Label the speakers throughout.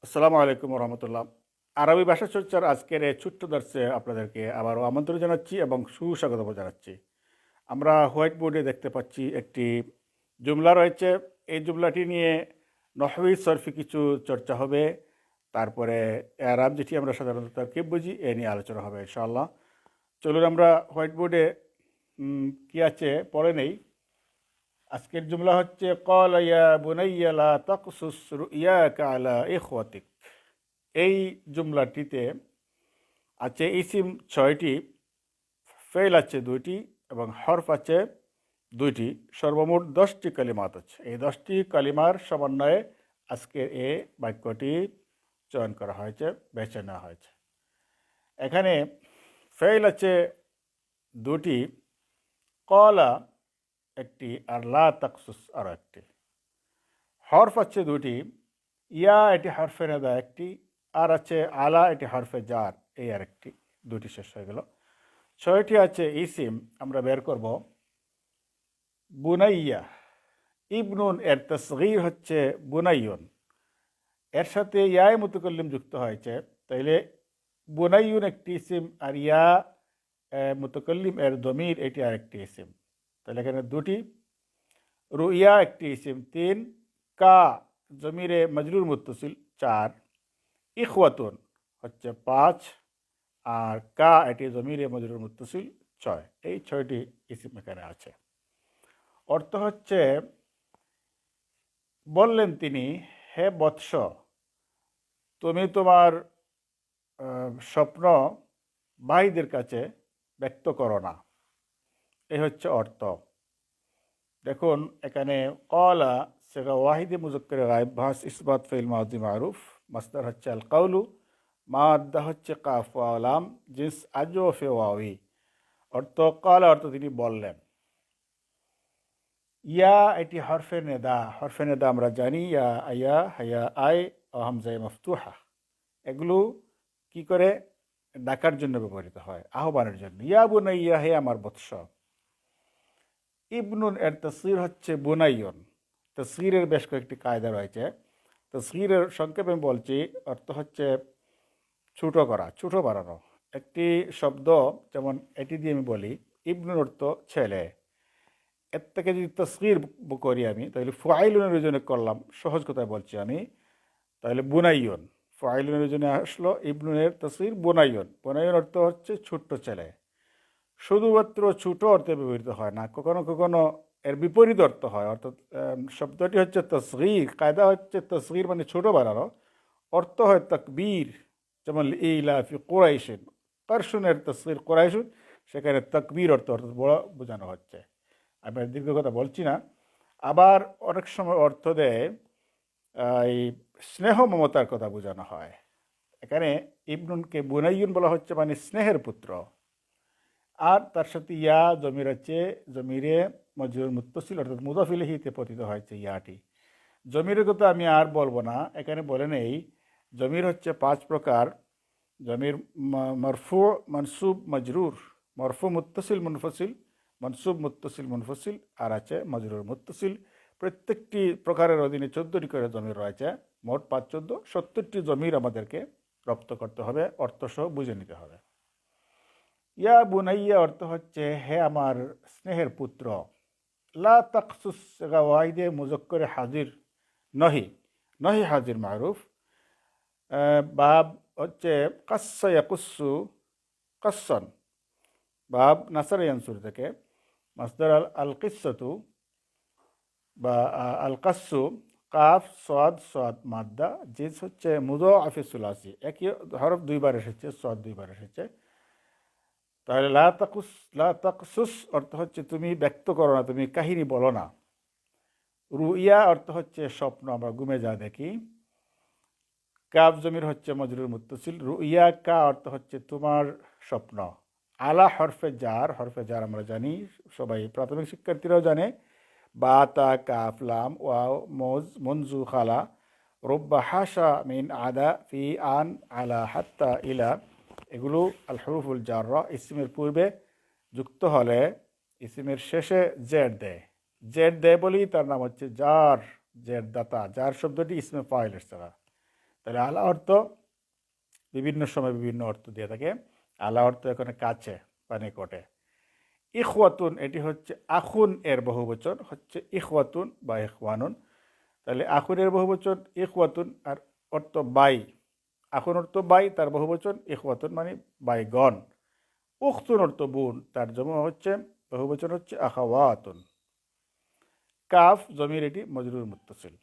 Speaker 1: আসসালামু আলাইকুম রহমতুল্লাহ। আরবি ভাষা চর্চার আজকের এই ছোট্ট দর্শে আপনাদেরকে আবারও আমন্ত্রণ জানাচ্ছি এবং সুস্বাগত জানাচ্ছি। আমরা হোয়াইট বোর্ডে দেখতে পাচ্ছি একটি জুমলা রয়েছে। এই জুমলাটি নিয়ে নহবি সরফি কিছু চর্চা হবে। তারপরে এরাব যেটি আমরা সাধারণত তারকিব বুঝি এ নিয়ে আলোচনা হবে ইনশাআল্লাহ। চলুন আমরা হোয়াইট বোর্ডে কী আছে পড়ে নেই। আজকের জুমলা হচ্ছে ক্বালা ইয়া বুনাইয়া লা তাকসুস রুইয়াকা আলা ইখওয়াতিক। এই জুমলাটিতে আছে ইসিম 6টি, ফেল আছে 2টি এবং হরফ আছে 2টি। সর্বমোট 10টি কালিমাত আছে। এই 10টি কালিমার সমন্বয়ে আজকের এই বাক্যটি চয়ন করা হয়েছে, বেছে নেওয়া হয়েছে। এখানে ফেল আছে 2টি, কলা একটি আর লা তাকসুস আরও একটি। হরফ আছে 2টি, ইয়া এটি হরফে নেদা একটি, আর আছে আলা এটি হরফে জার এই আর একটি, 2টি শেষ হয়ে গেল। 6টি আছে ইসিম, আমরা বের করব। বুনাইয়া, ইবনুন এর তসগীর হচ্ছে বুনাইয়ুন, এর সাথে ইয়ায় মুতাকাল্লিম যুক্ত হয়েছে, তাইলে বুনাইয়ুন একটি ইসিম আর ইয়া মুতাকাল্লিম এর দমির এটি আরেকটি ইসিম, তাহলে এখানে 2টি। রুইয়া একটি ইসিম 3, কা জমিরে মজরুর মুত্তসিল 4, ইখওয়াতুন হচ্ছে 5, আর কা এটি জমিরে মজরুর মুত্তসিল 6। এই 6টি ইসিম এখানে আছে। অর্থ হচ্ছে, বললেন তিনি, হে বৎস, তুমি তোমার স্বপ্ন ভাইদের কাছে ব্যক্ত করো না। এই হচ্ছে অর্থ। দেখুন এখানে কলা সেগা ওয়াহিদে মুজক্করে গায়েব, ভাস ইসবাত ফেল মাউদি মারুফ, মাসদার হচ্ছে আল কাউলু, মাদ্দা হচ্ছে কাফ ওয়ালাম, জিন্স আজো ফে ওয়াওয়ি। অর্থ কলা অর্থ তিনি বললেন। ইয়া এটি হরফে নেদা, হরফে নেদা আমরা জানি ইয়া আয়া হায়া আই ও হামজায়ে মফতুহা, এগুলো কি করে ডাকার জন্য ব্যবহৃত হয়, আহ্বানের জন্য। ইয়া বুনাইয়া, হে আমার বৎস। ইবনুন এর তসগীর হচ্ছে বুনাইয়ন। তসগীরের বেশ কয়েকটি কায়দা রয়েছে। তসগীরের সংক্ষেপে আমি বলছি, অর্থ হচ্ছে ছোট করা, ছোট বাড়ানো। একটি শব্দ যেমন এটি দিয়ে আমি বলি ইবনুন অর্থ ছেলে, এর থেকে যদি তসগীর করি আমি, তাহলে ফুআইলুনের জন্য করলাম, সহজ কথায় বলছি আমি, তাহলে বুনাইয়ন, ফুআইলুনের জন্য আসলো ইবনুনের তসগীর বুনাইয়ন। বুনাইয়ন অর্থ হচ্ছে ছোট্ট ছেলে। শুধুমাত্র ছোট অর্থে ব্যবহৃত হয় না, কখনো কখনো এর বিপরীত অর্থ হয়। অর্থাৎ শব্দটি হচ্ছে তসগীর, কায়দা হচ্ছে তসগীর মানে ছোট বানানো, অর্থ হয় তাকবীর। যেমন ইলাফি কুরাইশিন, কারশুনের তসগীর কুরাইশুন, সেখানে তাকবীর অর্থ অর্থাৎ বড় বোঝানো হচ্ছে। আমি দীর্ঘ কথা বলছি না। আবার অনেক সময় অর্থ দেয় এই স্নেহ মমতার কথা বোঝানো হয়। এখানে ইবনুনকে বুনাইয়ুন বলা হচ্ছে মানে স্নেহের পুত্র। আর তার সাথে ইয়া জমির আছে, জমিরে মজরুর মুত্তসিল অর্থাৎ মুদাফ ইলাইহিতে পতিত হয়েছে ইয়াটি। জমিরের কথা আমি আর বলবো না, এখানে বলে নেই জমির হচ্ছে 5 প্রকার। জমির মরফু, মনসুব, মজরুর। মরফু মুত্তসিল মুনফসিল, মনসুব মুত্তসিল মুনফসিল, আর আছে মজরুর মুত্তসিল। প্রত্যেকটি প্রকারের অধীনে 14টি করে জমির রয়েছে। মোট 5 14 70টি জমির আমাদেরকে রপ্ত করতে হবে, অর্থসহ বুঝে নিতে হবে। ইয়া বুনাইয়া অর্থ হচ্ছে হে আমার স্নেহের পুত্র। লা তাকসুস ওয়াহিদে মুজক্করে হাজির নহি, নহি হাজির মারুফ। বাব হচ্ছে কাস্সা ইয়াকুসু কাসসান, বাব নাসার ইয়ানসুর থেকে। মাসদার আল কিসসাতু বা আল কাসসু, কাফ সোয়াদ সোয়াদ মাদ্দা, জিস হচ্ছে মুদাআফে সুলাসি, একই হরফ 2বার এসেছে, সোয়াদ 2বার এসেছে। তাহলে লা তাকসুস অর্থ হচ্ছে তুমি ব্যক্ত করো না, তুমি কাহিনী বলো না। রুইয়া অর্থ হচ্ছে স্বপ্ন, আমরা ঘুমে যা দেখি। কাব জমির হচ্ছে মজরুর মুত্তসিল। রুইয়া কা অর্থ হচ্ছে তোমার স্বপ্ন। আলা হরফে জার, হরফে জার আমরা জানি, সবাই প্রাথমিক শিক্ষার্থীরাও জানে। বা তা কাফ লাম ওয়াও মোজ মনজু খালা, রব্বা হাসা মিন আদা ফি আন আলা হাত্তা ইলা, এগুলো আল হরুফুল জাররা। ইসিমের পূর্বে যুক্ত হলে ইসিমের শেষে জেড দেয়, জেড দেয় বলেই তার নাম হচ্ছে জার, জেড দাতা। জার শব্দটি ইসমে ফাইলের ছাড়া, তাহলে আলা অর্থ বিভিন্ন সময় বিভিন্ন অর্থ দিয়ে থাকে। আলা অর্থ এখানে কাছে বা নিকটে। ইখওয়াতুন এটি হচ্ছে আখুন এর বহুবচন হচ্ছে ইখওয়াতুন বা ইখওয়ানুন। তাহলে আখুনের বহুবচন ইখওয়াতুন আর অর্থ বাই। আখুন অর্থ বাই, তার বহুবচন ইখওয়াতুন মানে বাইগণ। উখতুন অর্থ বোন, তার বহুবচন হচ্ছে আখাওয়াতুন। কাফ জমির এটি মজরুর মুত্তাসিল।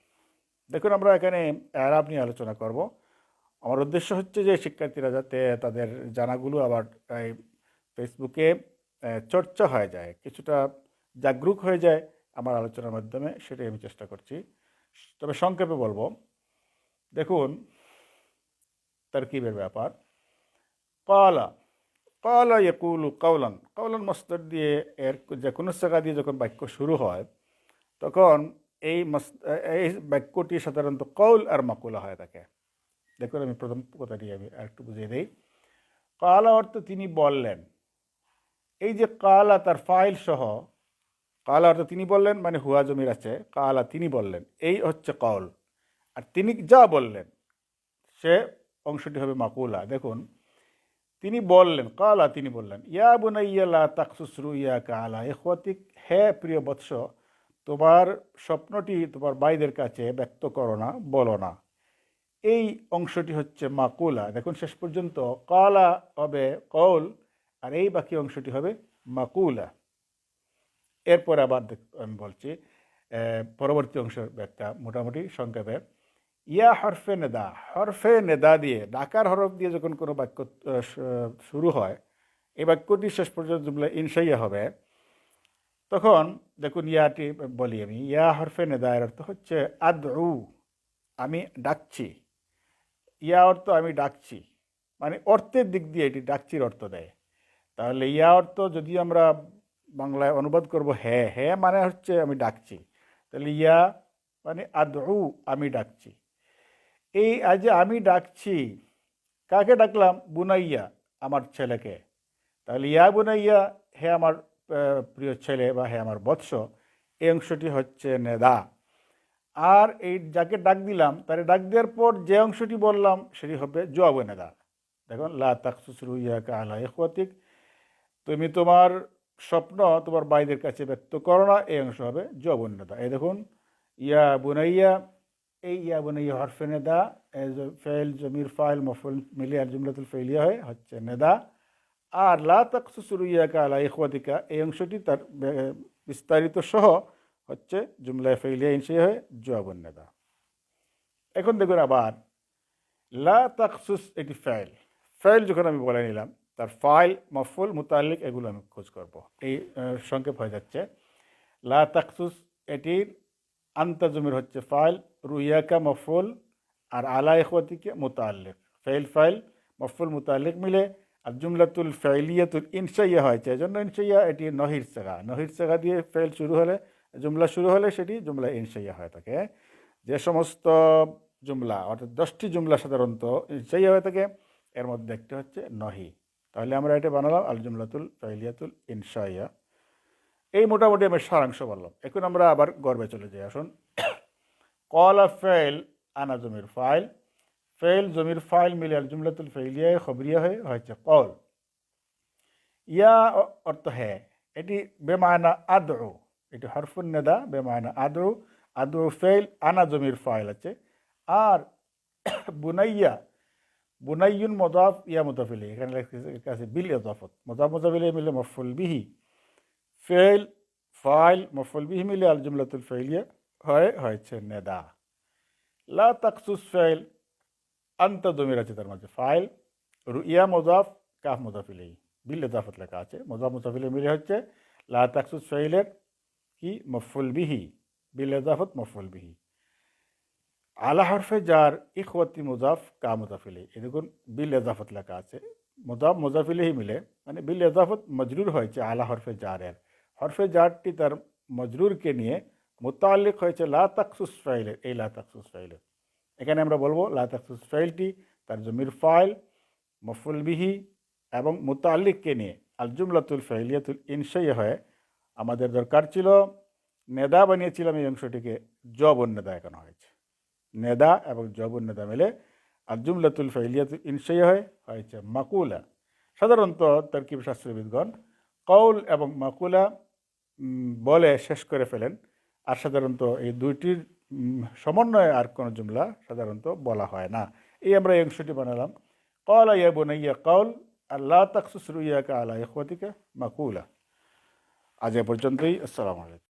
Speaker 1: দেখুন আমরা এখানে এরাব নিয়ে আলোচনা করব। আমার উদ্দেশ্য হচ্ছে যে শিক্ষার্থীরা যাতে তাদের জানাগুলো আবার এই ফেসবুকে চর্চা হয়ে যায়, কিছুটা জাগরুক হয়ে যায় আমার আলোচনার মাধ্যমে, সেটাই আমি চেষ্টা করছি। তবে সংক্ষেপে বলবো, দেখুন তারকিবের ব্যাপার। কলা, কলা ইয়াকুলু কাউলান, কাউলান মস্তর দিয়ে এর যে কোনো জায়গা দিয়ে যখন বাক্য শুরু হয় তখন এই বাক্যটি সাধারণত কৌল আর মাকুলা হয়ে থাকে। দেখুন আমি প্রথম কথাটি আমি আরেকটু বুঝিয়ে দিই। কালা অর্থ তিনি বললেন। এই যে কালা তার ফাইল সহ, কালা অর্থ তিনি বললেন মানে হুয়া জমির আছে, কালা তিনি বললেন, এই হচ্ছে কৌল। আর তিনি যা বললেন সে অংশটি হবে মাকুলা। দেখুন তিনি বললেন, কালা তিনি বললেন, ইয়া বুনাইয়া লা তাকসুস রুইয়াকা আলা ইখওয়াতিক, হে প্রিয় বৎস তোমার স্বপ্নটি তোমার ভাইদের কাছে ব্যক্ত করো না, বলো না। এই অংশটি হচ্ছে মাকুলা। দেখুন শেষ পর্যন্ত কালা হবে কৌল আর এই বাকি অংশটি হবে মাকুলা। এরপর আবার আমি বলছি পরবর্তী অংশের ব্যাখ্যা মোটামুটি সংক্ষেপে। ইয়া হরফে নেদা, হরফে নেদা দিয়ে ডাকার হরফ দিয়ে যখন কোনো বাক্য শুরু হয়, এই বাক্যটি শেষ পর্যন্ত জুমলা ইনশাইয়া হবে। তখন দেখুন ইয়াটি বলি আমি, ইয়া হরফে নেদা এর অর্থ হচ্ছে আদউ, আমি ডাকছি। ইয়া অর্থ আমি ডাকছি, মানে অর্থের দিক দিয়ে এটি ডাকছির অর্থ দেয়। তাহলে ইয়া অর্থ যদি আমরা বাংলায় অনুবাদ করব হ্যাঁ, হ্যাঁ মানে হচ্ছে আমি ডাকছি। তাহলে ইয়া মানে আদউ, আমি ডাকছি। এই আজ আমি ডাকছি, কাকে ডাকলাম? বুনাইয়া, আমার ছেলেকে। তাহলে ইয়া বুনাইয়া, হে আমার প্রিয় ছেলে বা হে আমার বৎস, এই অংশটি হচ্ছে নেদা। আর এই যাকে ডাক দিলাম তারে ডাক দেওয়ার পর যে অংশটি বললাম সেটি হবে জবাব নেদা। দেখুন লা তাকসুস রুইয়াকা আলা ইখওয়াতিক, তুমি তোমার স্বপ্ন তোমার ভাইদের কাছে ব্যক্ত করো না, এই অংশ হবে জবাব নেদা। এই দেখুন ইয়া বুনাইয়া, এই ইয়া বুনাইয়া হরফে নেদা, ফেল জমির ফাইল মফুল মিলিয়ে আর জুমলাতুল ফেলিয়া হচ্ছে নেদা। আর লা তাকসুস রুইয়াকা আলা ইখওয়াতিকা, এই অংশটি তার বিস্তারিত সহ হচ্ছে জুমলায় ফেলিয়া ইনশাইয়া হয়ে জবাব নেদা। এখন দেখুন আবার লা তাকসুস এটি ফাইল, ফাইল যখন আমি বলে নিলাম তার ফাইল মফুল মুতাল্লিক এগুলো আমি খোঁজ করব। এই সংক্ষেপ হয়ে যাচ্ছে। লা তাকসুস এটির আন্তা জমির হচ্ছে ফাইল, রুইয়াকা মফুল আর আলা ইখওয়াতিকা মুতাল্লিক। ফাইল মফুল মুতাল্লিক মিলে আর জুমলাতুল ফাইলিয়াতুল ইনশাইয়া হয়েছে, এই জন্য ইনশাইয়া এটি নহির সেগা দিয়ে ফেল শুরু হলে, জুমলা শুরু হলে সেটি জুমলা ইনশাইয়া হয়ে থাকে। যে সমস্ত জুমলা অর্থাৎ 10টি জুমলা সাধারণত ইনশাইয়া হয়ে থাকে, এর মধ্যে একটি হচ্ছে নহি। তাহলে আমরা এটা বানালাম আল জুমলাতুল ফাইলিয়াতুল ইনশাইয়া। এই মোটামুটি আমি সারাংশ বললাম। এখন আমরা আবার গর্বে চলে যাই। আসুন, কলা ফেল আনা জমির ফাইল, ফেল জমির ফাইল মিলে আল জুমলাতুল ফাইলিয়া খবরিয়া হয়েছে কল। ইয়া অর্থ হ্যাঁ, এটি বেমায়না আদউ, এটি হরফুন নেদা বেমায়না আদউ। আদউ ফেল, আনা জমির ফাইল আছে। আর বুনাইয়া, বুনাইয়ুন মদাফ ইয়া মুদাফিলি, এখানে কাছে বিল ইজাফত, মদাফ মুদাফিলি মিলে মফুল বিহি, ফেল ফাইল মফুল বিহি মিলে আল জুমলাতুল ফাইলিয়া হয়েছে নেদা। লা তাকসুস ফেল, আন্তা জমির আছে তার মাঝে ফাইল, রুইয়া মুদাফ কাফ মুদাফিলি বিল ইজাফত লেখা আছে, মদাফ মুদাফিলি মিলে হচ্ছে লা তাকসুস ফেইলের কি মফুল বিহি, বিল ইজাফত মফুল বিহি। আলা হরফে জার ইখওয়াতি মুজাফ কা মুজাফিলি, এই দেখুন বিল এজাফত লেখা আছে, মুজাফ মুজাফিলিহি মিলে মানে বিল এজাফত মজরুর হয়েছে আলা হরফে জারের। হরফে জারটি তার মজরুরকে নিয়ে মুতাল্লিক হয়েছে লা তাকসুস ফাইলের, এই লা তাকসুস ফাইলের। এখানে আমরা বলবো লা তাকসুস ফাইলটি তার জমির ফাইল মফুল বিহি এবং মুতাল্লিককে নিয়ে আল জুমলাতুল ফাইলিয়াতুল ইনশাইয়া হয়ে, আমাদের দরকার ছিল নেদা বানিয়েছিলাম, এই অংশটিকে জবর নেদা এখন হয়েছে। নেদা এবং জবর নেদা মিলে আর জুমলাতুল ফাইলিয়াত ইনশাইয়া হয়েছে মাকুলা। সাধারণত তারকিব শাস্ত্রবিদগণ কৌল এবং মাকুলা বলে শেষ করে ফেলেন, আর সাধারণত এই দুইটির সমন্বয়ে আর কোনো জুমলা সাধারণত বলা হয় না। এই আমরা এই অংশটি বানালাম, ক্বালা ইয়া বুনাইয়া কৌল আল্লাহ তাকসুস রুইয়াকা আলা ইখওয়াতিকা মাকুলা। আজ এ পর্যন্তই। আসসালামু আলাইকুম।